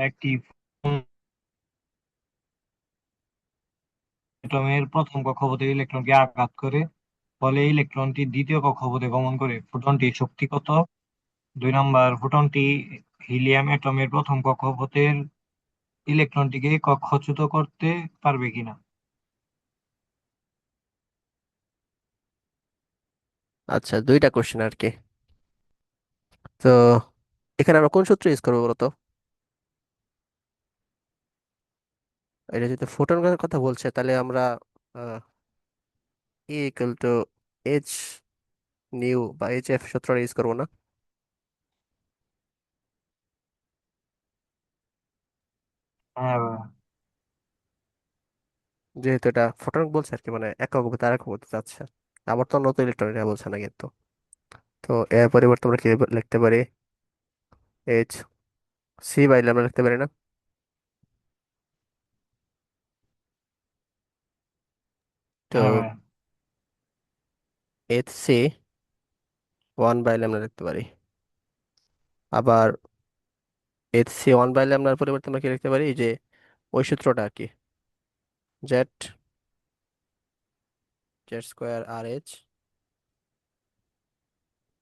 একটি অ্যাটমের প্রথম কক্ষপথে ইলেকট্রনকে আঘাত করে, ফলে ইলেকট্রনটি দ্বিতীয় কক্ষপথে গমন করে। ফোটনটির শক্তি কত? 2 নম্বর, ফোটনটি হিলিয়াম অ্যাটমের প্রথম কক্ষপথের ইলেকট্রনটিকে কক্ষচ্যুত করতে পারবে কিনা? আচ্ছা, দুইটা কোশ্চেন আর কি। তো এখানে আমরা কোন সূত্র ইউজ করবো বলতো? এটা যদি ফোটনের কথা বলছে তাহলে আমরা E equal to H new বা এইচ এফ সূত্রটা ইউজ করবো না? হ্যাঁ। যেহেতু এটা ফোটন বলছে আর কি, মানে এক কক্ষপথে আরেক কক্ষপথে যাচ্ছে, আবর্তন তো ইলেকট্রন এটা বলছে না কিন্তু। তো এর পরিবর্তে আমরা কি লিখতে পারি? এইচ সি বাইলে আমরা লিখতে পারি না? তো হ্যাঁ ভাই। এইচ সি 1/λ আমরা লিখতে পারি। আবার এইচ সি 1/λ পরিবর্তে আমরা কি লিখতে পারি? এই যে ওই সূত্রটা আর কি, জেড জেড স্কোয়ার আর H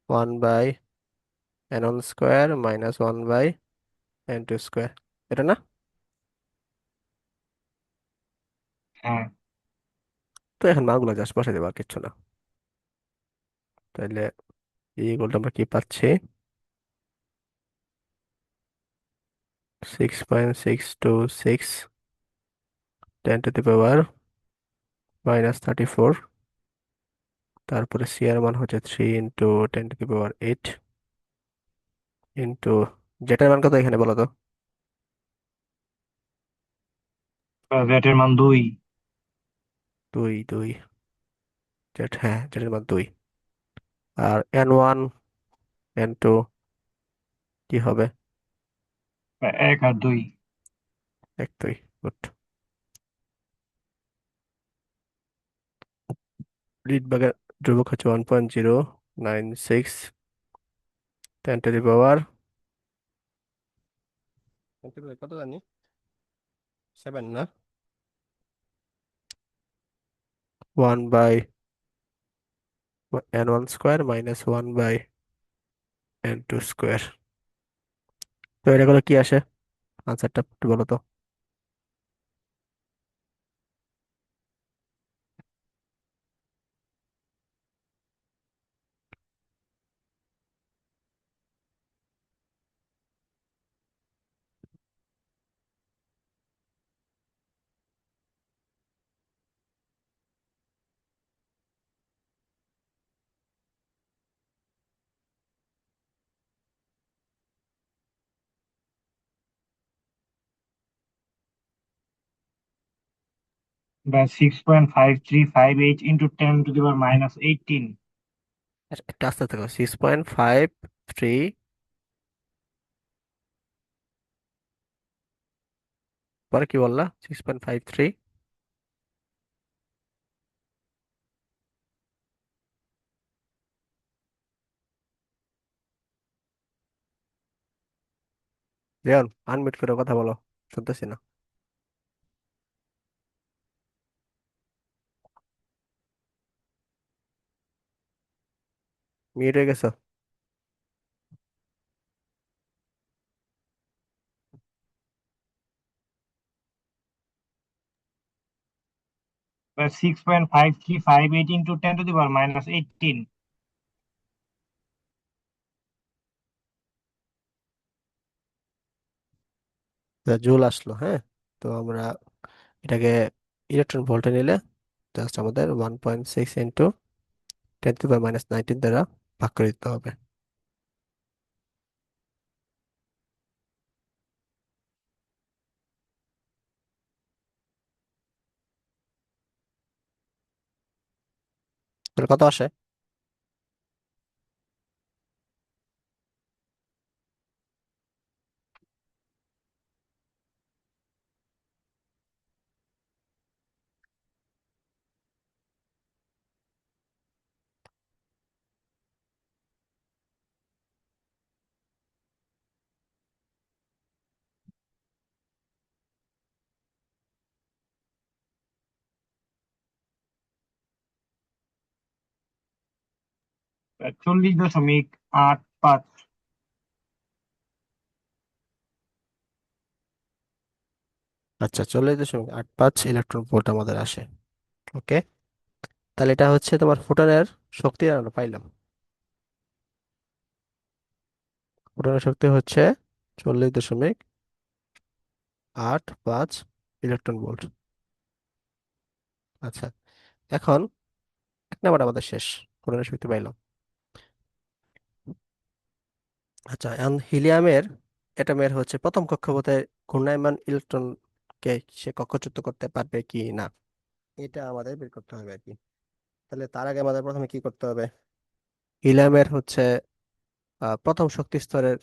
1/n1 square minus 1/n2 square, এটা না? হ্যাঁ তো এখন মানগুলো জাস্ট বসাই দেবো, আর কিচ্ছু না। তাহলে এই গোলটা আমরা কি পাচ্ছি? 6.626 10⁻−34। তারপরে সি এর মান হচ্ছে 3 × 10⁸ ইন্টু যেটার মান কত এখানে বলো তো? রেটের মান 2। 2 জেড, হ্যাঁ যেটার মান 2। আর n1 n2 কি হবে? 1 আর 2। 1 2, গুড। রিডবার্গের ধ্রুবক হচ্ছে 1.096 কত জানি, 7 না? 1/n1 square minus 1/n2 square. তো এটা করে কি আসে? আনসারটা একটু বলো তো। বা 6.5358 × 10⁻−18। একটু আস্তে থাকো। 6.53, পরে কি বললা? 6.53। রিয়ন, আনমিউট করে কথা বলো, শুনতেছি না। মিউট হয়ে গেছো? 6.5358 × 10⁻−18। জুল আসলো, হ্যাঁ। তো আমরা এটাকে ইলেকট্রন ভোল্টে নিলে জাস্ট আমাদের 1.6 ইন্টু 10⁻−19 দ্বারা ভাগ করে দিতে হবে। তাহলে কত আসে? 40.85। আচ্ছা, 40.85 ইলেকট্রন ভোল্ট আমাদের আসে। ওকে, তাহলে এটা হচ্ছে তোমার ফোটনের শক্তি আমরা পাইলাম। ফোটনের শক্তি হচ্ছে 40.85 ইলেকট্রন ভোল্ট। আচ্ছা, এখন এক নাম্বার আমাদের শেষ, ফোটনের শক্তি পাইলাম। আচ্ছা, এখন হিলিয়ামের অ্যাটমের হচ্ছে প্রথম কক্ষপথে ঘূর্ণায়মান ইলেকট্রনকে সে কক্ষচ্যুত করতে পারবে কি না, এটা আমাদের বের করতে হবে আর কি। তাহলে তার আগে আমাদের প্রথমে কি করতে হবে, হিলিয়ামের হচ্ছে প্রথম শক্তি স্তরের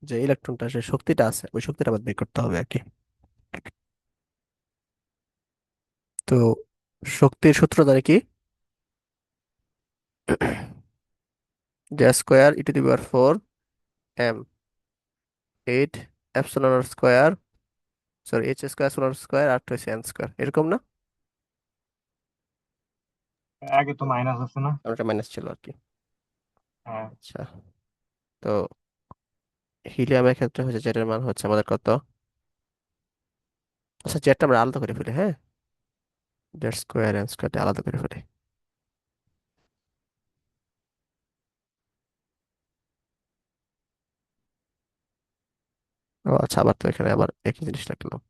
যে ইলেকট্রনটা, সে শক্তিটা আছে, ওই শক্তিটা আমাদের বের করতে হবে আর কি। তো শক্তির সূত্র জানি কি, যে square e⁴ m 8 epsilon square, sorry H square epsilon square আর হচ্ছে এন স্কোয়ার, এরকম না? আগে তো মাইনাস আছে না? আর ওটা মাইনাস ছিল আর কি। হ্যাঁ। আচ্ছা, তো হিলিয়ামের ক্ষেত্রে হচ্ছে জেড এর মান হচ্ছে আমাদের কত? আচ্ছা, জেডটা আমরা আলাদা করে ফেলি, হ্যাঁ, জেড স্কোয়ার এন স্কোয়ারটা আলাদা করে ফেলি। ও আচ্ছা, আবার তো এখানে আবার একই জিনিস লিখলাম।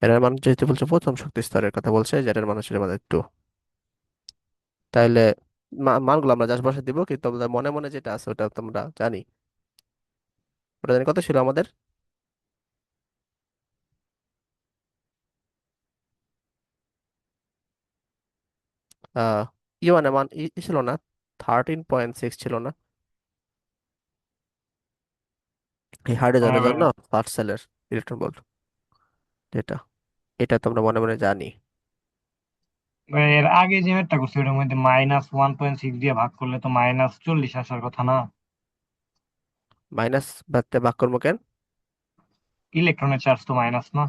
এর মান যেহেতু বলছে প্রথম শক্তি স্তরের কথা বলছে, জেড এর মান হচ্ছে আমাদের 2। তাইলে মানগুলো আমরা জাস্ট বসে দিব, কিন্তু আমাদের মনে মনে যেটা আছে ওটা তোমরা জানি। ওটা জানি কত ছিল আমাদের, আহ ইওয়ানের মান ছিল না, 13.6 ছিল না এই হ্যাঁ হাইড্রোজেনের ভাই। জন্য ফার্স্ট সেলের ইলেকট্রন ভোল্ট, যেটা এটা তোমরা মনে মনে জানি। ভাই, এর আগে যে ম্যাথটা করছি ওটার মধ্যে -1.6 দিয়ে ভাগ করলে তো -40 আসার কথা না? মাইনাস বাড়তে ভাগ করবো কেন? ইলেকট্রনের চার্জ তো মাইনাস না?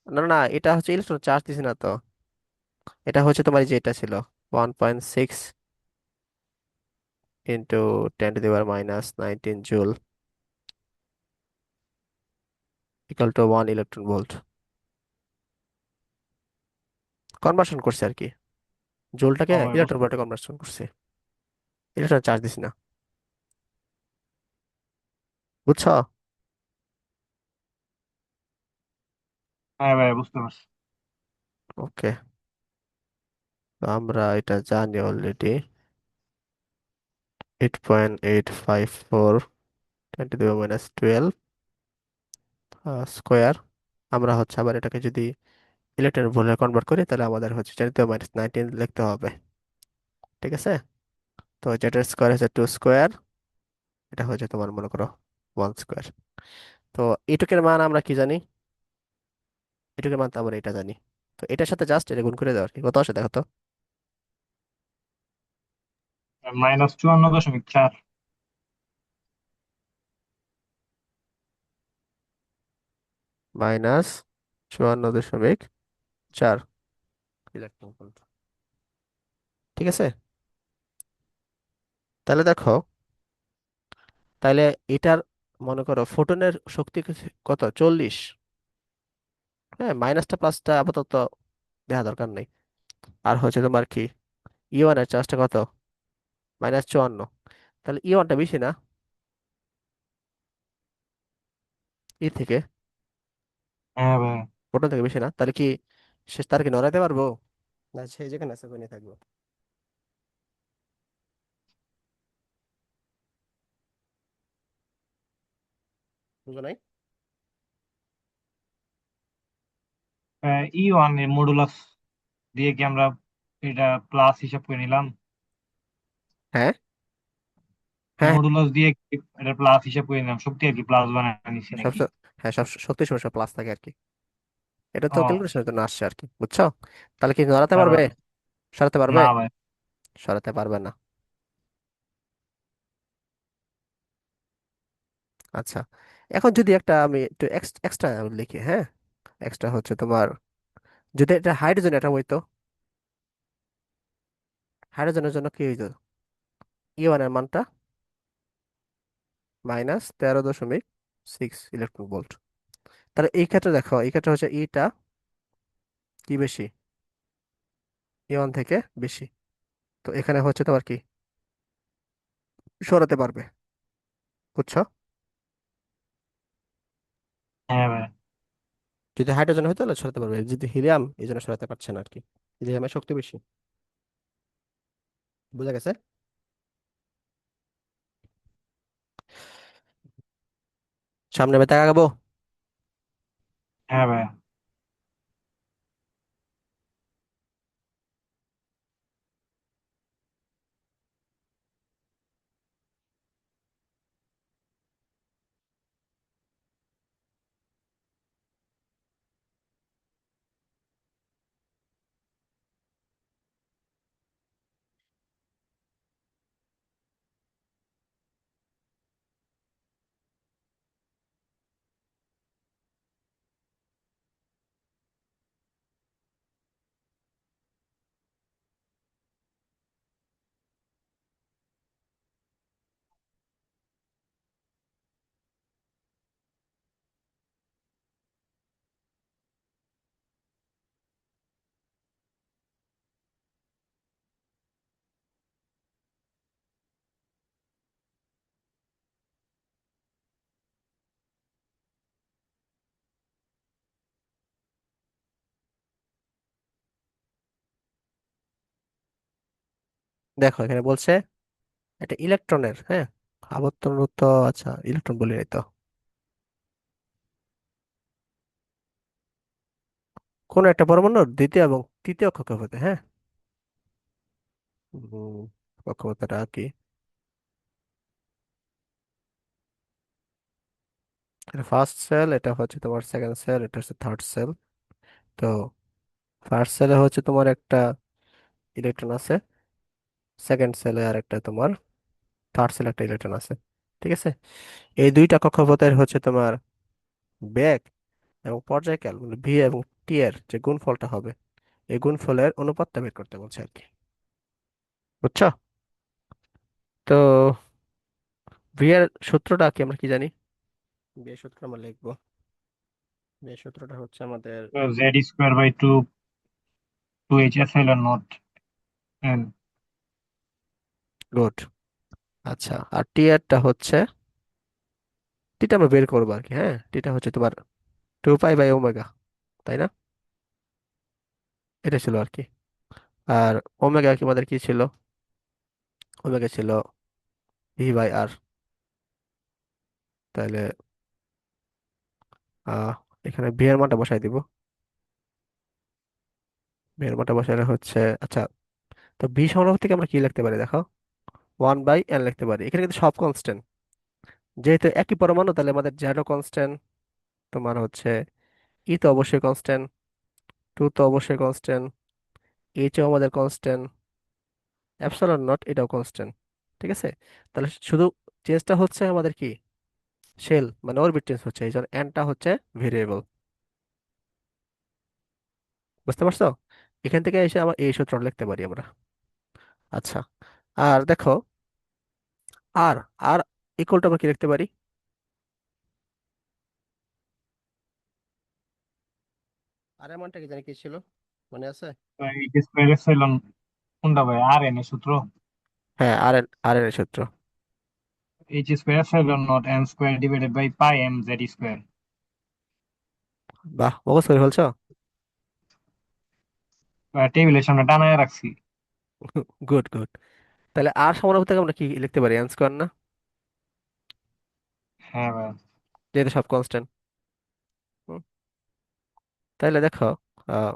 না না না, এটা হচ্ছে ইলেকট্রন চার্জ দিছি না তো, এটা হচ্ছে তোমার এই যে এটা ছিল 1.6 into 10⁻⁻19 joule equal to 1 electron volt. Conversion করছে আর কি, জুলটাকে ও ভাই, ইলেকট্রন ভোল্টে কনভার্সন করছে, ইলেকট্রন চার্জ দিছি না। বুঝছো? হ্যাঁ ভাই, বুঝতে পারছি। ওকে, তো আমরা এটা জানি অলরেডি, 8.854 10⁻12 স্কোয়ার। আমরা হচ্ছে আবার এটাকে যদি ইলেকট্রন ভোল্টে কনভার্ট করি, তাহলে আমাদের হচ্ছে 10⁻19 লিখতে হবে। ঠিক আছে, তো যেটার স্কোয়ার হচ্ছে 2 স্কোয়ার, এটা হচ্ছে তোমার মনে করো 1 স্কোয়ার। তো এটুকের মান আমরা কি জানি, এটুকের মান তো আমরা এটা জানি। তো এটার সাথে জাস্ট এটা গুণ করে দেওয়ার কি, কত আসে দেখো তো, -54.4। -54.4 ইলেকট্রন ভোল্ট। ঠিক আছে, তাহলে দেখো, তাহলে এটার মনে করো ফোটনের শক্তি কত, 40। হ্যাঁ, মাইনাসটা প্লাসটা আপাতত দেখা দরকার নেই। আর হচ্ছে তোমার কি, E1 এর চার্জটা কত, -54। তাহলে E1টা বেশি না, ই থেকে, হ্যাঁ ভাই। ফোটন থেকে বেশি না, তাহলে কি সে তার কি নড়াইতে পারবো, না সেই যেখানে আছে ওখানে থাকবো? বুঝো নাই? E1 এর মডুলাস দিয়ে কি আমরা এটা প্লাস হিসাব করে নিলাম? হ্যাঁ হ্যাঁ, মডুলাস দিয়ে কি এটা প্লাস হিসাব করে নিলাম, শক্তি আর কি প্লাস বানায় নিছি সব নাকি? হ্যাঁ, সব শক্তি সমস্যা প্লাস থাকে আর কি, এটা তো ও। ক্যালকুলেশনের জন্য আসছে আর কি, বুঝছো? তাহলে কি নড়াতে হ্যাঁ পারবে, ভাই। সরাতে পারবে? না ভাই। সরাতে পারবে না। আচ্ছা, এখন যদি একটা আমি একটু এক্সট্রা লিখি, হ্যাঁ, এক্সট্রা হচ্ছে তোমার, যদি এটা হাইড্রোজেন অ্যাটম হইতো, হাইড্রোজেনের জন্য কি হইতো, E1 এর মানটা -13.6 ইলেকট্রন ভোল্ট। তাহলে এই ক্ষেত্রে দেখো, এই ক্ষেত্রে হচ্ছে ইটা কি বেশি, E1 থেকে বেশি। তো এখানে হচ্ছে তোমার কি সরাতে পারবে, বুঝছো? হ্যাঁ ভাই। যদি হাইড্রোজেন হইতো তাহলে সরাতে পারবে, যদি হিলিয়াম এই জন্য সরাতে পারছে না আর কি, হিলিয়ামের শক্তি বেশি। বুঝা গেছে? সামনে বেতা আগাবো। হ্যাঁ ভাই। দেখো এখানে বলছে একটা ইলেকট্রনের, হ্যাঁ, আবর্তন তো, আচ্ছা ইলেকট্রন বলি নাই তো, কোন একটা পরমাণুর দ্বিতীয় এবং তৃতীয় কক্ষপথে, হ্যাঁ, কক্ষপথটা কি, এটা ফার্স্ট সেল, এটা হচ্ছে তোমার সেকেন্ড সেল, এটা হচ্ছে থার্ড সেল। তো ফার্স্ট সেলে হচ্ছে তোমার একটা ইলেকট্রন আছে, সেকেন্ড সেলে আর একটা তোমার, থার্ড সেলে একটা ইলেকট্রন আছে। ঠিক আছে, এই দুইটা কক্ষপথের হচ্ছে তোমার বেগ এবং পর্যায়কাল মানে ভি এবং টি এর যে গুণফলটা হবে, এই গুণফলের অনুপাতটা বের করতে বলছে আর কি, বুঝছো? তো ভি এর সূত্রটা কি আমরা কি জানি, ভি এর সূত্র আমরা লিখবো, ভি এর সূত্রটা হচ্ছে আমাদের Z² / 2 2H/(F)(L)(0) L। গুড। আচ্ছা, আর টি এরটা হচ্ছে, টিটা আমরা বের করবো আর কি, হ্যাঁ, টিটা হচ্ছে তোমার 2π/ω, তাই না? এটা ছিল আর কি। আর ওমেগা কি আমাদের কি ছিল, ওমেগা ছিল V/R। তাহলে আহ এখানে ভি এর মানটা বসাই দিব, ভি এর মানটা বসাইলে হচ্ছে, আচ্ছা, তো ভি সমানুপাতিক থেকে আমরা কি লিখতে পারি দেখো, 1/n লিখতে পারি। এখানে কিন্তু সব কনস্ট্যান্ট, যেহেতু একই পরমাণু তাহলে আমাদের জেডও কনস্ট্যান্ট, তোমার হচ্ছে ই তো অবশ্যই কনস্ট্যান্ট, টু তো অবশ্যই কনস্ট্যান্ট, এইচও আমাদের কনস্ট্যান্ট, অ্যাপসিলন নট এটাও কনস্ট্যান্ট। ঠিক আছে, তাহলে শুধু চেঞ্জটা হচ্ছে আমাদের কি, শেল মানে অরবিট চেঞ্জ হচ্ছে, এই জন্য এনটা হচ্ছে ভেরিয়েবল। বুঝতে পারছো? এখান থেকে এসে আমরা এই সূত্রটা লিখতে পারি আমরা। আচ্ছা, আর দেখো, আর আর ইকুয়াল টু আমরা কি লিখতে পারি, আর এর মানটা কি জানি কি ছিল, মনে আছে? H²∈ কোনটা ভাই, RN এর সূত্র? হ্যাঁ, আর এর সূত্র। H²∈0 n² / πm z²। বাহ, মুখস্থ করে ফেলছো। টেবিলের সামনে টানায় রাখছি। Good good. তাহলে আর সমানুপাতিক থেকে আমরা কি লিখতে পারি, এন স্কোয়ার না, হ্যাঁ ভাই। যেহেতু সব কনস্ট্যান্ট। তাহলে দেখো, আহ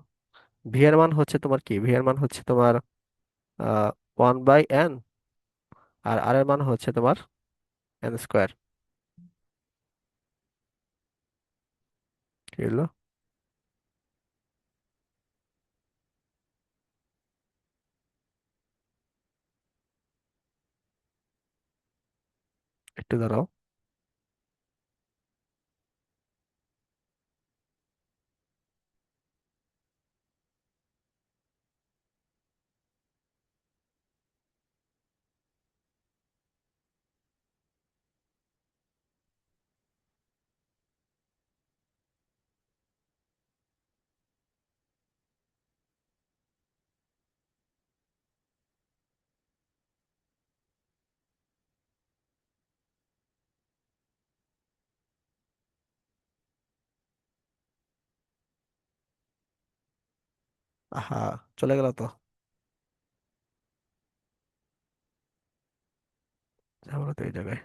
ভি এর মান হচ্ছে তোমার কি, ভি এর মান হচ্ছে তোমার 1/n, আর আর এর মান হচ্ছে তোমার n²। কি হলো, একটু দাঁড়াও। আহা, চলে গেল তো। ঝামেলা তো এই জায়গায়।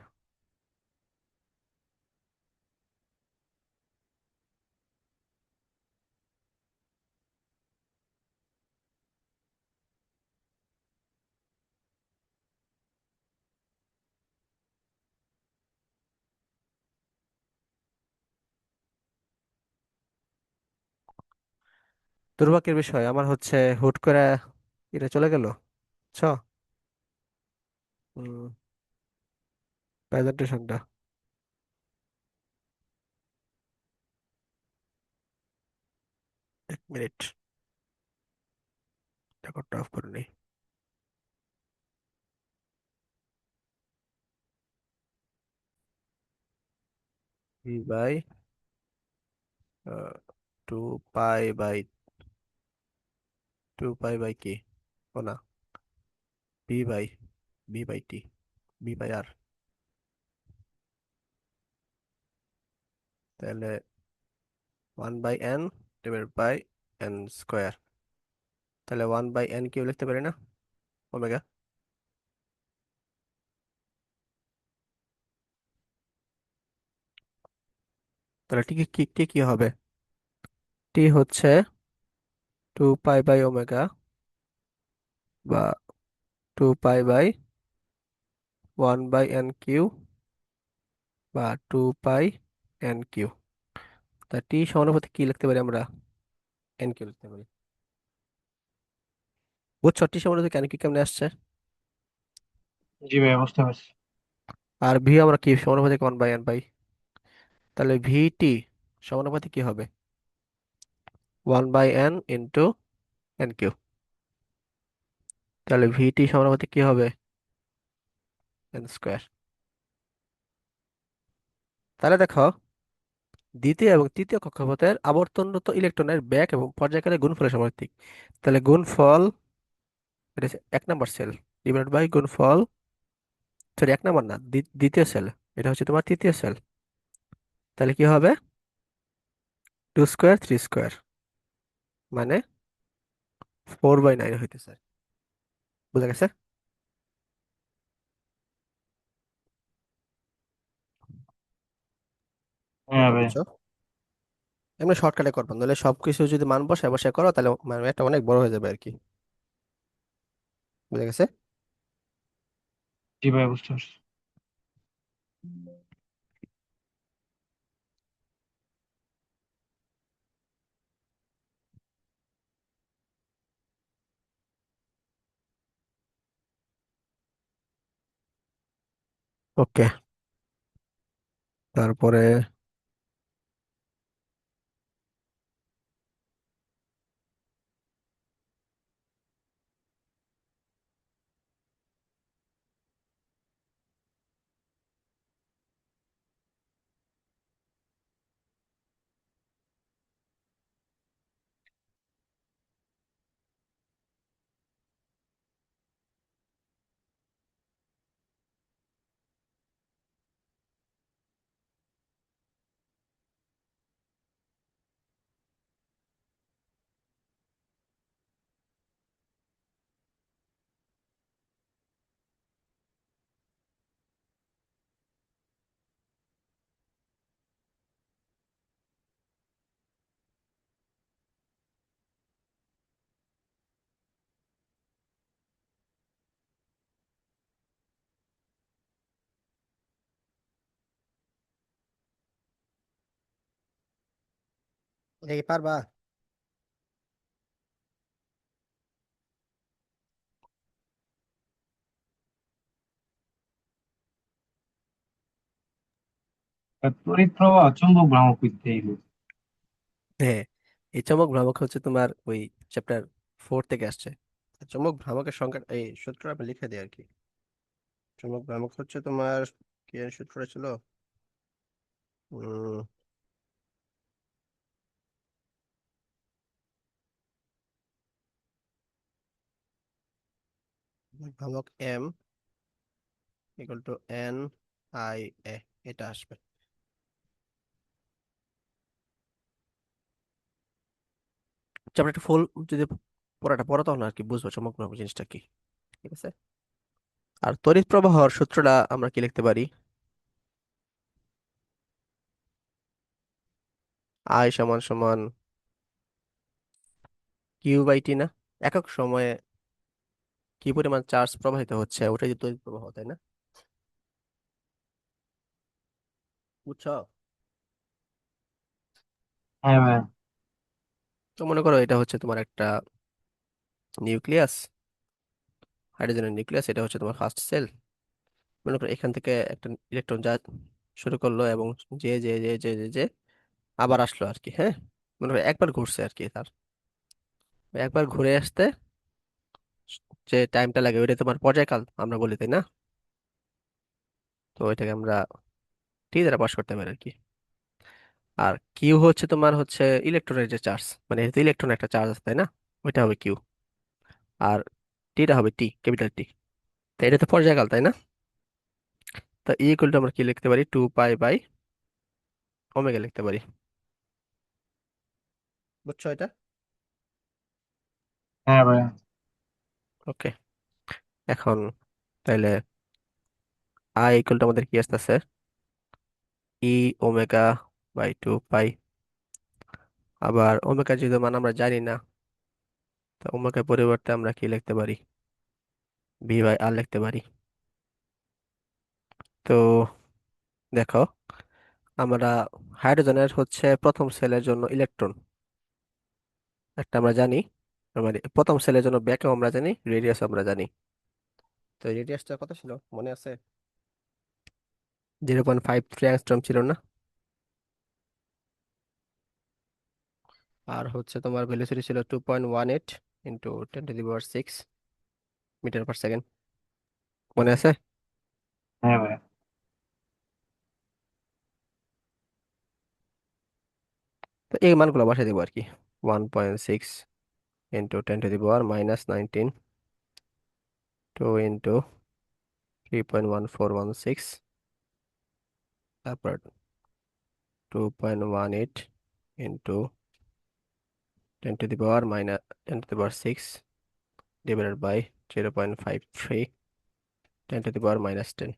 দুর্ভাগ্যের বিষয় আমার হচ্ছে হুট করে এটা চলে গেল, বুঝছো? প্রেজেন্টেশনটা 1 মিনিট, রেকর্ডটা অফ করে নিই। V by 2 pi by 2 pi by কি, ও না, B by T, B by R, তাহলে 1/n divide by N square. তাহলে 1/n কিউ লিখতে পারি না, ওমেগা। তাহলে টি কি টি কি হবে? টি হচ্ছে 2 পাই বাই ওমেগা, বা 2 পাই বাই 1/n কিউ, বা 2 পাই n কিউ। তা টি সমানুপাতিক কি লিখতে পারি আমরা? এন কিউ লিখতে পারি। বুঝছো টি সমানুপাতিক এন কিউ কেমনে আসছে? জি ভাই, বুঝতে পারছি। আর ভি আমরা কি সমানুপাতিক 1/n পাই। তাহলে ভিটি সমানুপাতিক কি হবে? 1/n into n Q. তাহলে ভিটি সমানুপাতিক কি হবে? n square. তাহলে দেখো, দ্বিতীয় এবং তৃতীয় কক্ষপথের আবর্তনরত ইলেকট্রনের ব্যাক এবং পর্যায়কালের গুণফলের সমানুপাতিক। তাহলে গুণফল, এটা হচ্ছে 1 নম্বর সেল, ডিভাইড বাই গুণফল, সরি 1 নম্বর না, দ্বিতীয় সেল, এটা হচ্ছে তোমার তৃতীয় সেল। তাহলে কি হবে? 2 স্কোয়ার 3 স্কোয়ার, মানে 4/9 হইতেছে। বুঝা গেছে? হ্যাঁ এটা ভাই। বুঝছো? এমনি শর্টকাটে করবো, নাহলে সবকিছু যদি মান বসায় বসায় করো তাহলে মানে এটা অনেক বড় হয়ে যাবে আর কি। বুঝা গেছে? জি ভাই, বুঝতে পারছি। ওকে, তারপরে এটা কি পারবা? আর তড়িৎ প্রবাহ চুম্বক ভ্রামক করতে এলো। হ্যাঁ, এই চমক ভ্রামক হচ্ছে তোমার ওই চ্যাপ্টার 4 থেকে আসছে। চমক ভ্রামকের সংখ্যা এই সূত্রটা আমি লিখে দিই আর কি। চমক ভ্রামক হচ্ছে তোমার, কি এর সূত্রটা ছিল? উম, ভ্রামক এম ইকুয়াল টু n/a, এটা আসবে। চ্যাপ্টারটা ফুল যদি পড়াটা পড়া তখন আর কি বুঝবো চমক ভ্রমণ জিনিসটা কি। ঠিক আছে। আর তড়িৎ প্রবাহর সূত্রটা আমরা কি লিখতে পারি? আই সমান সমান কিউ বাই টি না? একক সময়ে কি পরিমাণ চার্জ প্রবাহিত হচ্ছে ওটাই যে তড়িৎ প্রবাহ, তাই না? বুঝছো? হ্যাঁ ভাই। তো মনে করো এটা হচ্ছে তোমার একটা নিউক্লিয়াস, হাইড্রোজেনের নিউক্লিয়াস, এটা হচ্ছে তোমার ফার্স্ট সেল। মনে করো এখান থেকে একটা ইলেকট্রন যা শুরু করলো এবং যে যে যে যে যে যে আবার আসলো আর কি, হ্যাঁ। মনে করো একবার ঘুরছে আর কি তার, একবার ঘুরে আসতে যে টাইমটা লাগে ওইটা তোমার পর্যায়কাল আমরা বলি, তাই না? তো ওইটাকে আমরা টি দ্বারা প্রকাশ করতে পারি আর কি। আর কিউ হচ্ছে তোমার হচ্ছে ইলেকট্রনের যে চার্জ, মানে ইলেকট্রন একটা চার্জ আছে তাই না, ওইটা হবে কিউ। আর টিটা হবে টি, ক্যাপিটাল টি। তো এটা তো পর্যায়কাল, তাই না? তা ইকুয়াল টু আমরা কি লিখতে পারি, 2 পাই বাই ওমেগা লিখতে পারি। বুঝছো এটা? হ্যাঁ ভাই। ওকে। এখন তাহলে আই ইকুয়াল টু আমাদের কি আসতেছে, E ওমেগা বাই 2 পাই। আবার ওমেগা যেহেতু মান আমরা জানি না, তো ওমেগার পরিবর্তে আমরা কি লিখতে পারি, ভি বাই আর লিখতে পারি। তো দেখো, আমরা হাইড্রোজেনের হচ্ছে প্রথম সেলের জন্য ইলেকট্রন একটা আমরা জানি, মানে প্রথম সেলের জন্য ব্যাকও আমরা জানি, রেডিয়াস আমরা জানি। তো রেডিয়াসটা কত ছিল মনে আছে? 0.53 অ্যাংস্ট্রম ছিল না? আর হচ্ছে তোমার ভেলোসিটি ছিল 2.18 ইন্টু 10⁶ মিটার পার সেকেন্ড। মনে আছে? হ্যাঁ ভাই। তো এই মানগুলো বসাই দেবো আর কি। 1.6 ইন্টু 10⁻⁻19, 2 ইন্টু 3.1416, তারপর 2.18 ইন্টু 10⁻⁻6 ডিভাইডেড বাই 0.53, 10⁻⁻10।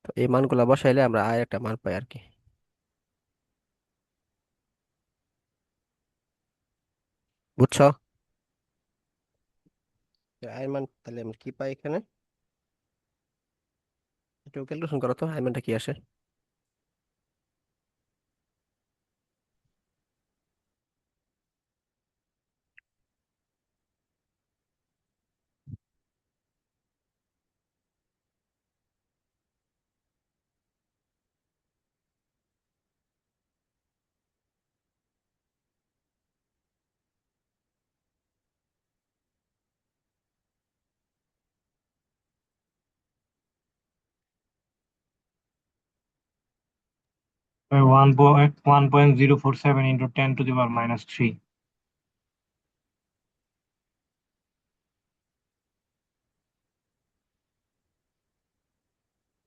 তো এই মানগুলো বসাইলে আমরা আর একটা মান পাই আর কি। বুঝছো? আয়ের মান তাহলে আমরা কি পাই এখানে, একটু ক্যালকুলেশন করো তো আয়ের মানটা কি আসে। ওই 1.047 ইন্টু 10⁻³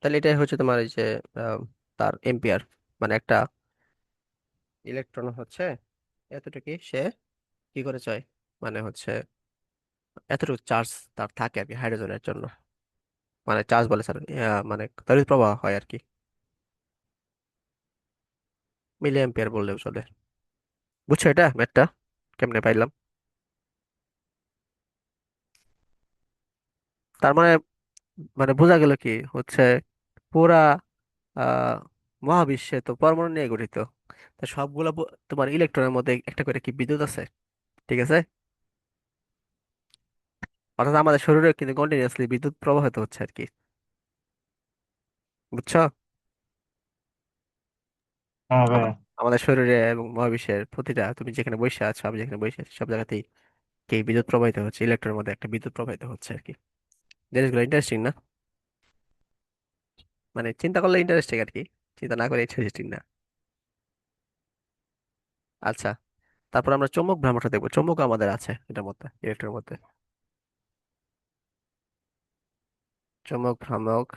তাহলে এটাই হচ্ছে তোমার এই যে আহ, তার এম্পিয়ার, মানে একটা ইলেকট্রন হচ্ছে এতটুকু সে কি করে চায়, মানে হচ্ছে এতটুকু চার্জ তার থাকে আর কি হাইড্রোজেনের জন্য, মানে চার্জ বলে স্যার, মানে তড়িৎ প্রবাহ হয় আর কি, মিলি এম্পিয়ার বললেও চলে। বুঝছো এটা ম্যাথটা কেমনে পাইলাম? তার মানে, মানে বোঝা গেল কি হচ্ছে, পুরা আহ মহাবিশ্বে তো পরমাণু নিয়ে গঠিত। তা সবগুলো তোমার ইলেকট্রনের মধ্যে একটা করে কি বিদ্যুৎ আছে, ঠিক আছে? অর্থাৎ আমাদের শরীরে কিন্তু কন্টিনিউয়াসলি বিদ্যুৎ প্রবাহিত হচ্ছে আর কি। বুঝছো? হ্যাঁ ভাই। আমাদের শরীরে এবং মহাবিশ্বের প্রতিটা, তুমি যেখানে বসে আছো আমি যেখানে বসে আছি সব জায়গাতেই কি বিদ্যুৎ প্রবাহিত হচ্ছে, ইলেকট্রনের মধ্যে একটা বিদ্যুৎ প্রবাহিত হচ্ছে আর কি। জিনিসগুলো ইন্টারেস্টিং না? মানে চিন্তা করলে ইন্টারেস্টিং আর কি, চিন্তা না করে ইন্টারেস্টিং না। আচ্ছা, তারপর আমরা চৌম্বক ভ্রামকটা দেখবো, চৌম্বক আমাদের আছে এটার মধ্যে, ইলেকট্রনের মধ্যে। চৌম্বক ভ্রামক,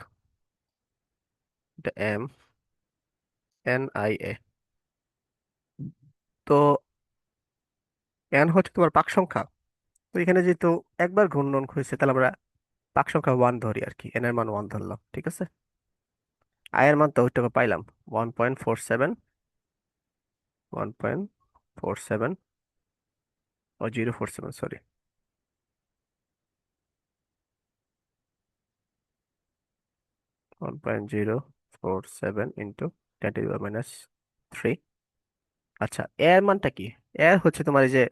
এটা MNIA। তো এন হচ্ছে তোমার পাক সংখ্যা, তো এখানে যেহেতু একবার ঘূর্ণন হয়েছে, তাহলে আমরা পাক সংখ্যা ওয়ান ধরি আর কি, এন এর মান ওয়ান ধরলাম, ঠিক আছে। আই এর মান তো ওইটুকু পাইলাম, 1.47, 1.47, ও 0.47, সরি, 1.047 ইন্টু 10⁻³ আচ্ছা, এর মানটা কি? এর হচ্ছে তোমার এই যে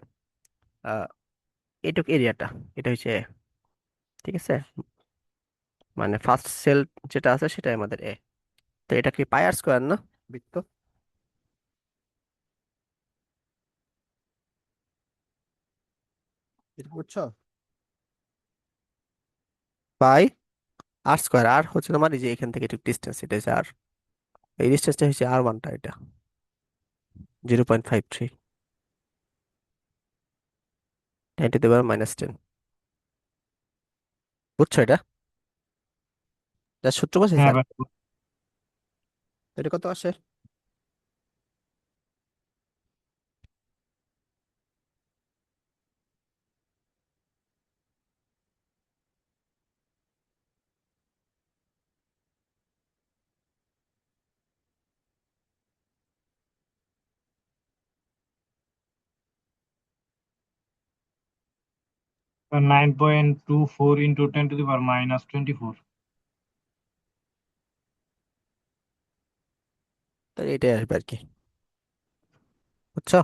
আহ, এটুক এরিয়াটা, এটা হচ্ছে এ, ঠিক আছে। মানে ফার্স্ট সেল যেটা আছে সেটাই আমাদের এ। তো এটা কি পাই আর স্কোয়ার না, বৃত্ত? এটা বুঝছো? পাই আর স্কোয়ার, আর হচ্ছে তোমার এই যে এখান থেকে একটু ডিস্টেন্স, এটা হচ্ছে আর, এই ডিস্টেন্সটা হচ্ছে আর ওয়ানটা, এটা 0.53, 10⁻⁻10। বুঝছো এটা? যা সূত্র বলছি হ্যাঁ স্যার। ভাই। এটা কত আসে? 9.24 ইন্টু 10⁻⁻24। তাহলে এটাই আসবে আর কি, বুঝছো?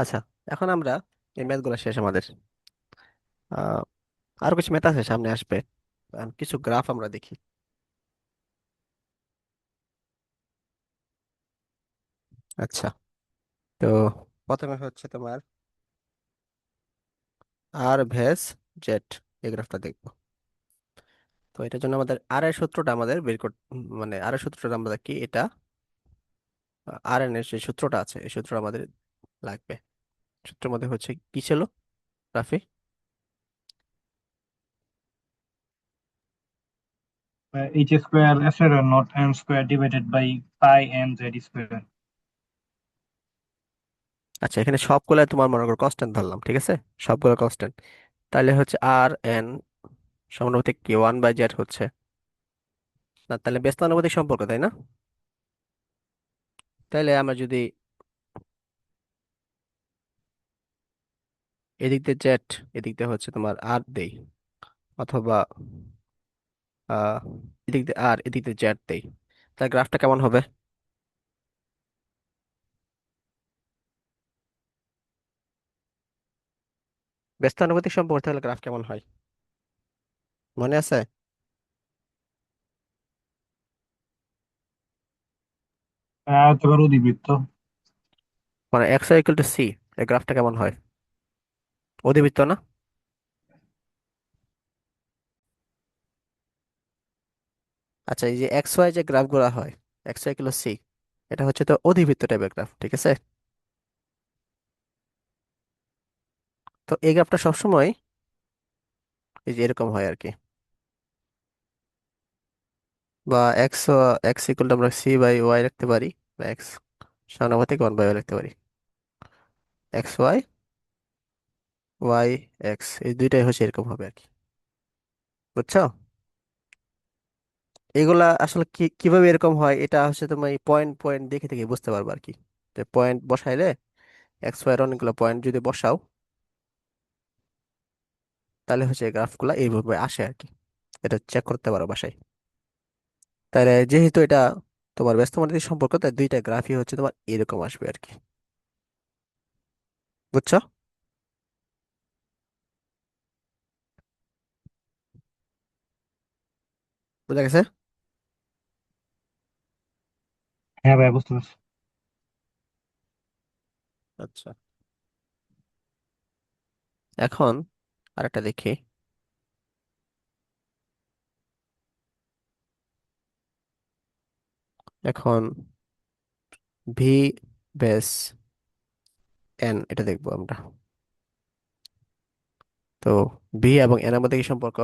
আচ্ছা, এখন আমরা এই ম্যাথ গুলো শেষ আমাদের, আহ আরো কিছু ম্যাথ আছে সামনে আসবে, কিছু গ্রাফ আমরা দেখি। আচ্ছা, তো প্রথমে হচ্ছে তোমার আর ভেস জেড, এই গ্রাফটা দেখবো। তো এটার জন্য আমাদের আর এর সূত্রটা আমাদের বের করতে, মানে আর এর সূত্রটা আমরা কি, এটা আর এন এর যে সূত্রটা আছে এই সূত্র আমাদের লাগবে। সূত্রের মধ্যে হচ্ছে কি ছিল, রাফি? এইচ স্কোয়ার এস এর not N square divided by pi N Z square. আচ্ছা, এখানে সবগুলা তোমার মনে করো কনস্ট্যান্ট ধরলাম, ঠিক আছে, সবগুলো কনস্ট্যান্ট। তাহলে হচ্ছে আর এন সমানুপাতিক কি, 1/z হচ্ছে না, তাহলে ব্যস্তানুপাতিক সম্পর্ক, তাই না? তাহলে আমরা যদি এদিক দিয়ে জেড, এদিক দিয়ে হচ্ছে তোমার আর দেই, অথবা আহ এদিক দিয়ে আর এদিক দিয়ে জেড দেই, তাহলে গ্রাফটা কেমন হবে? ব্যস্তানুপাতিক সম্পর্ক তাহলে গ্রাফ কেমন হয়, মনে আছে? আয়তাকার অধিবৃত্ত। মানে এক্স ইকুয়াল টু সি, এই গ্রাফটা কেমন হয়? অধিবৃত্ত না? আচ্ছা, এই যে এক্স ওয়াই যে গ্রাফ গুলা হয়, এক্স ওয়াই ইকুয়াল সি, এটা হচ্ছে তো অধিবৃত্ত টাইপের গ্রাফ, ঠিক আছে। তো এই গ্রাফটা সবসময় এই যে এরকম হয় আর কি, বা এক্স, এক্স ইকুয়াল টু আমরা সি বাই ওয়াই রাখতে পারি, বা এক্স সমানুপাতিক 1/y রাখতে পারি। এক্স ওয়াই, ওয়াই এক্স, এই দুইটাই হচ্ছে এরকম হবে আর কি, বুঝছো? এগুলা আসলে কিভাবে এরকম হয়, এটা হচ্ছে তোমার পয়েন্ট পয়েন্ট দেখে দেখে বুঝতে পারবে আর কি। পয়েন্ট বসাইলে, এক্স ওয়াই এর অনেকগুলো পয়েন্ট যদি বসাও, তাহলে হচ্ছে এই গ্রাফগুলা এইভাবে আসে আর কি। এটা চেক করতে পারো বাসায়। তাহলে যেহেতু এটা তোমার ব্যস্ত মানের সম্পর্ক, তাই দুইটা গ্রাফই হচ্ছে তোমার এরকম আসবে আর কি, বুঝছো? বুঝা গেছে? হ্যাঁ ভাই, বুঝতে পারছি। আচ্ছা, এখন আরেকটা দেখি। এখন ভি বেস এন, এটা দেখবো আমরা। তো ভি এবং এন এর মধ্যে কি সম্পর্ক?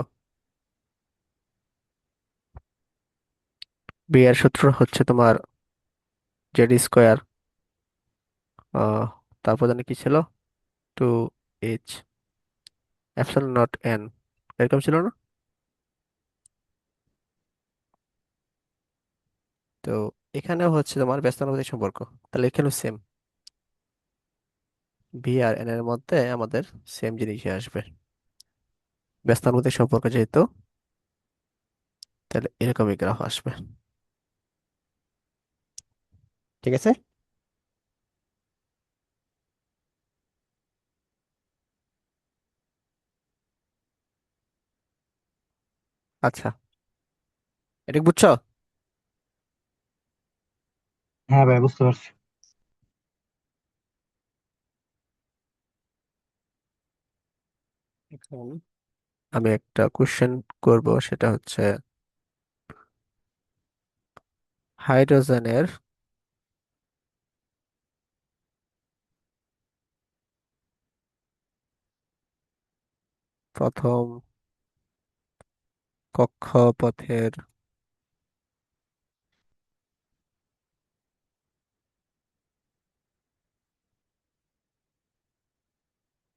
ভি এর সূত্র হচ্ছে তোমার জেড স্কোয়ার, আহ তারপর জানি কি ছিল, 2h এপসাইলন নট এন, এরকম ছিল না? তো এখানেও হচ্ছে তোমার ব্যস্তানুপাতিক সম্পর্ক, তাহলে এখানেও সেম, ভি আর এন এর মধ্যে আমাদের সেম জিনিসই আসবে, ব্যস্তানুপাতিক সম্পর্ক যেহেতু, তাহলে এরকমই গ্রাফ আসবে। ঠিক আছে। আচ্ছা, এটা কি বুঝছো? হ্যাঁ ভাই, বুঝতে পারছি। এখন আমি একটা কোশ্চেন করব, সেটা হচ্ছে হাইড্রোজেনের প্রথম কক্ষপথের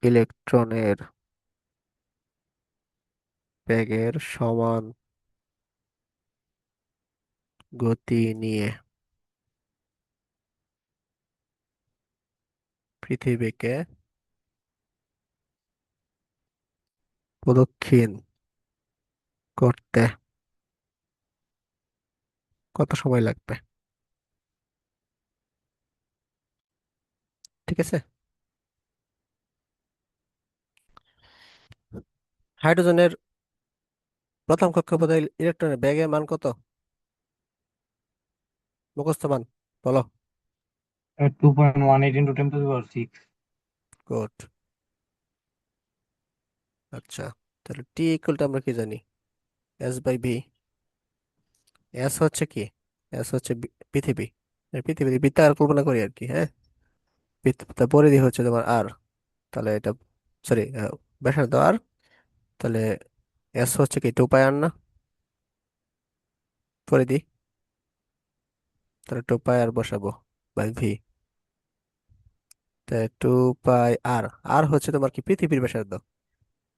ইলেকট্রনের বেগের সমান গতি নিয়ে পৃথিবীকে প্রদক্ষিণ করতে কত সময় লাগবে? ঠিক আছে। হাইড্রোজেনের প্রথম কক্ষপথের ইলেকট্রনের বেগের মান কত? মুখস্থ মান বলো। 2.18 ইন্টু 10⁶। গুড। আচ্ছা, তাহলে টি ইকুয়াল টু আমরা কি জানি? S by V. এস হচ্ছে কি? এস হচ্ছে পৃথিবী। পৃথিবী বৃত্তাকার কল্পনা করি আর কি, হ্যাঁ। তার পরিধি হচ্ছে তোমার আর, তাহলে এটা, সরি, ব্যাসার্ধ আর, তাহলে এস হচ্ছে কি 2 পাই আর না, পরিধি, তাহলে 2 পাই আর বসাবো বাই ভি। তাহলে 2 পাই আর, আর হচ্ছে তোমার কি পৃথিবীর ব্যাসার্ধ।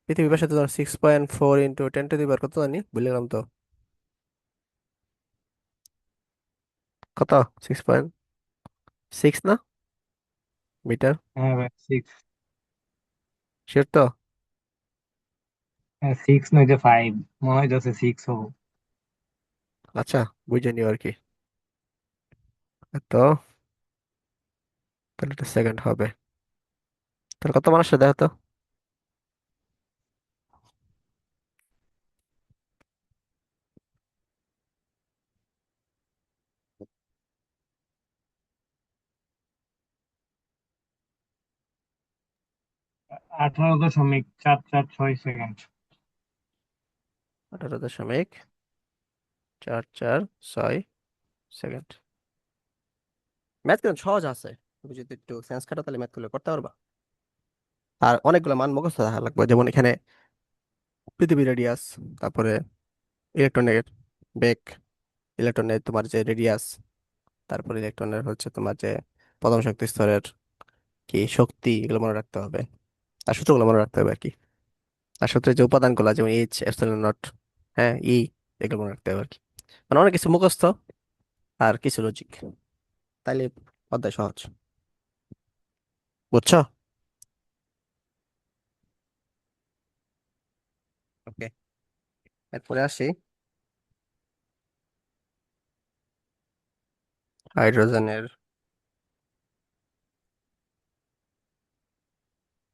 পৃথিবীর ব্যাসার্ধ তোমার 6.4 ইন্টু 10⁻⁴ কত জানি বলে গেলাম তো, কত? 6.6 না মিটার? হ্যাঁ ভাই, 6। শিওর তো? হ্যাঁ, 6 নয় যে 5, মনে হইতেছে 6 হবো। আচ্ছা, বুঝে নিও আর কি। তো তাহলে এটা সেকেন্ড হবে। তাহলে কত মানুষ দেখো তো। 18.446 সেকেন্ড। 18.446 সেকেন্ড। ম্যাথ কিন্তু সহজ আছে, তুমি যদি একটু সেন্স খাটাও তাহলে ম্যাথ গুলো করতে পারবা। আর অনেকগুলো মান মুখস্থ রাখা লাগবে, যেমন এখানে পৃথিবীর রেডিয়াস, তারপরে ইলেকট্রনের বেগ, ইলেকট্রনের তোমার যে রেডিয়াস, তারপরে ইলেকট্রনের হচ্ছে তোমার যে প্রথম শক্তি স্তরের কি শক্তি, এগুলো মনে রাখতে হবে। আর সূত্রগুলো মনে রাখতে হবে আর কি। আর সূত্রের যে উপাদানগুলো যেমন এইচ, এপসিলন নট, হ্যাঁ, ই, এগুলো মনে রাখতে হবে আর কি। মানে অনেক কিছু মুখস্থ আর কিছু লজিক, তাইলে অধ্যায় সহজ। বুঝছো? ওকে, এরপরে আসি হাইড্রোজেনের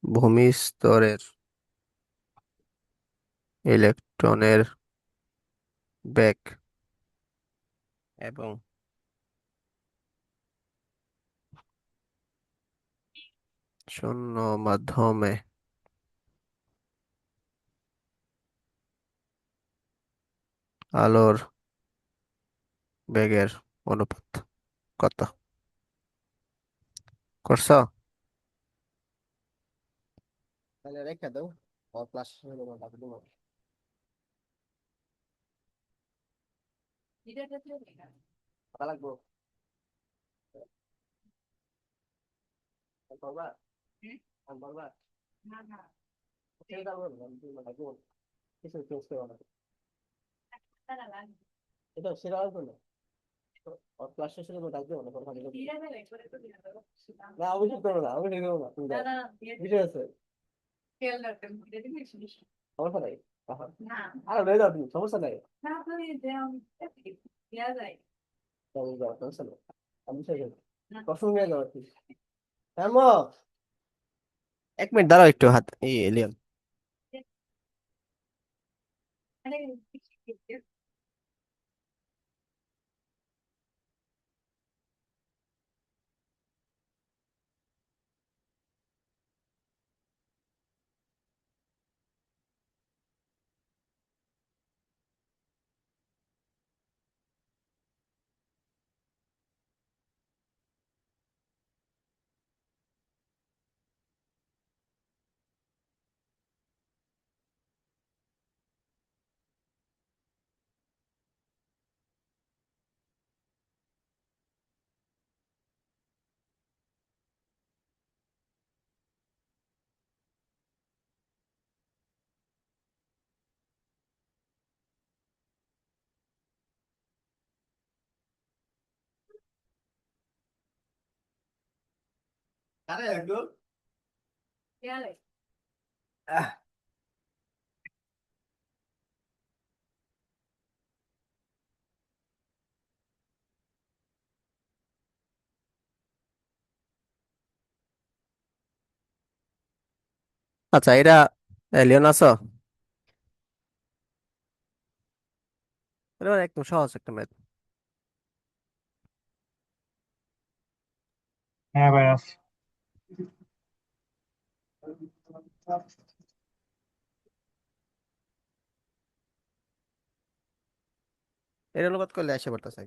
ভূমি স্তরের ইলেকট্রনের বেগ এবং শূন্য মাধ্যমে আলোর বেগের অনুপাত কত? করছো? তাহলে রেখে দাও, আর ক্লাস লাগবো। করবা? করবা? সেটা বলবো না, তুমি মানে বল, কিছু চেঞ্জ করো না। এটা সেটা আসবে না, ক্লাস শেষে তুমি ডাক দেবো না, কথা বলবো না, অভিযোগ করো না, অভিযোগ করো না, তুমি যাও, বুঝে গেছে, সমস্যা নাই। আহা। আর রয়ে যাও তুমি, সমস্যা নাই, তুমি যাও, সমস্যা নাই, আমি শেষ হয়েছি, কষ্ট নিয়ে যাও আর কি। হ্যাঁ মা, 1 মিনিট দাঁড়াও একটু, হাত এই এলিয়ান। আরে একদম। আহ, আচ্ছা এটা এলিয়ন আছো, এটা মানে একদম সহজ একটা ম্যাথ। হ্যাঁ ভাই আছে। এর অনুবাদ করলে আসে পড়তেছে,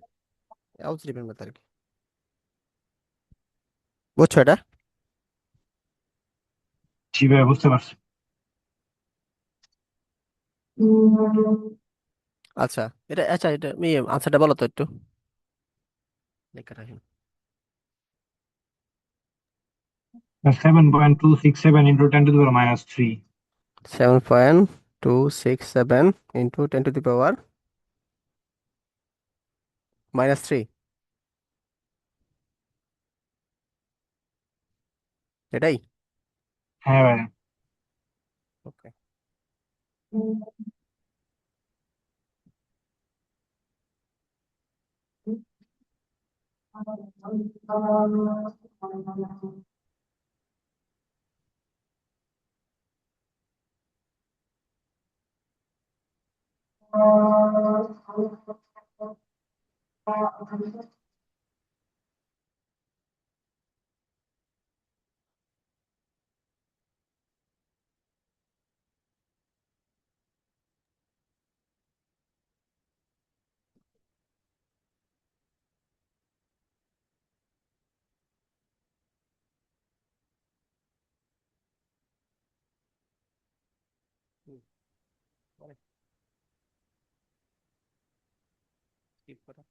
আউটস্ট্রিমের ম্যাথ আর কি, বুঝছো এটা? জি ভাই বুঝতে পারছি। আচ্ছা, এটা তুমি আনসারটা বলো তো একটু, লেখা রাখি। 7.267 into 10 to the power -3। 7.267 into 10 to the power -3, এটাই? হ্যাঁ ভাই। ওকে। হুম, পরে skip করো।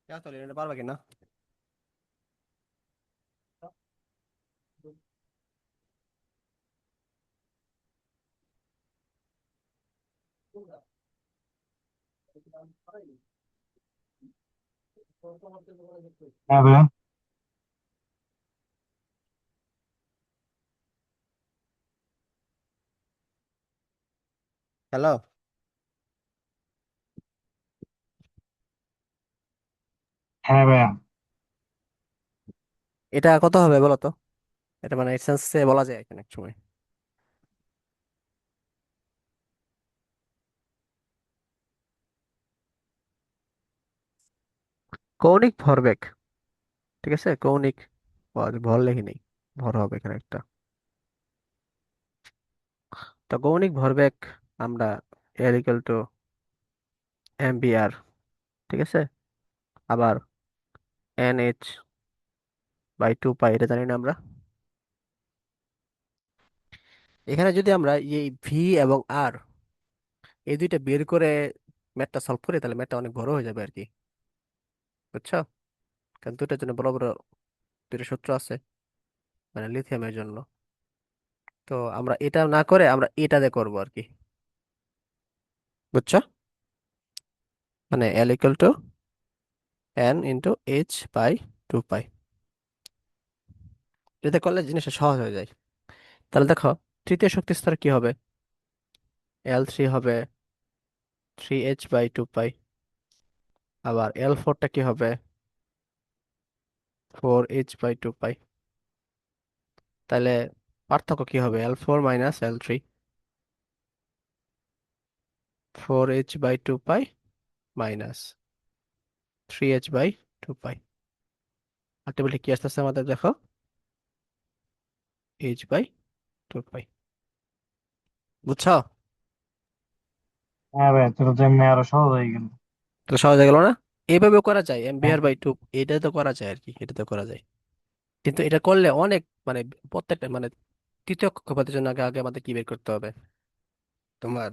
যা তো এটা পারবা কিনা? হ্যাঁ ভাই। হ্যালো, হ্যাঁ ভাইয়া। এটা কত হবে বলো তো? এটা মানে এক্সেন্সে বলা যায় এখানে এক সময়। কৌণিক ভরবেগ, ঠিক আছে, কৌণিক ভর লেখি নেই, ভর হবে এখানে একটা। তো কৌণিক ভরবেগ আমরা এর ইকুয়াল টু এমবিআর, ঠিক আছে। আবার NH বাই 2 পাই, এটা জানি না আমরা। এখানে যদি আমরা এই ভি এবং আর এই দুইটা বের করে ম্যাথটা সলভ করি, তাহলে ম্যাথটা অনেক বড় হয়ে যাবে আর কি, বুঝছো? কারণ দুইটার জন্য বড় বড় দুইটা সূত্র আছে, মানে লিথিয়ামের জন্য। তো আমরা এটা না করে আমরা এটাতে করবো আর কি, বুঝছো? মানে L equal to N × H/2 পাই। এতে করলে জিনিসটা সহজ হয়ে যায়। তাহলে দেখো, তৃতীয় শক্তি স্তর কি হবে? L3 হবে 3H/2 পাই। আবার L4টা কি হবে? 4H/2 পাই। তাহলে পার্থক্য কি হবে? L4 - L3, 4H/2 পাই মাইনাস 3H/2 পাই। আলটিমেটলি কি আসতেছে আমাদের দেখো, H/2 পাই। বুঝছো? হ্যাঁ ভাই, তোর তো এমনি আরো সহজ হয়ে গেল। তো সহজ হয়ে গেল না? এইভাবেও করা যায়, হ্যাঁ MBR/2, এটা তো করা যায় আর কি, এটা তো করা যায়। কিন্তু এটা করলে অনেক, মানে প্রত্যেকটা, মানে তৃতীয় কক্ষপথের জন্য আগে আগে আমাদের কি বের করতে হবে? তোমার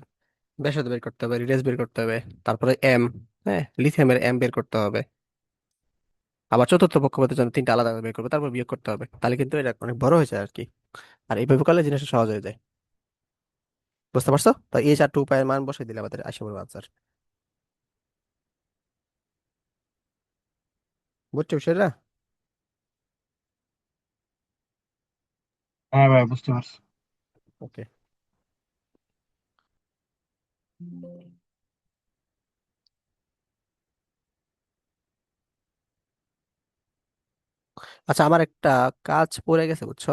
ব্যাসার্ধ বের করতে হবে, রেডিয়াস বের করতে হবে, তারপরে এম, হ্যাঁ, লিথিয়ামের এম বের করতে হবে। আবার চতুর্থ কক্ষপথের জন্য তিনটা আলাদা আলাদা বের করবে, তারপর বিয়োগ করতে হবে। তাহলে কিন্তু এটা অনেক বড় হয়ে যায় আর কি। আর এইভাবে করলে জিনিসটা সহজ হয়ে যায়। বুঝতে পারছো? তো H/2 পাই এর মান বসাই দিলে আমাদের আসে পড়বে আনসার। বুঝছো বিষয়টা? হ্যাঁ ভাই, বুঝতে পারছি। ওকে। আচ্ছা, আমার একটা কাজ পড়ে গেছে, বুঝছো?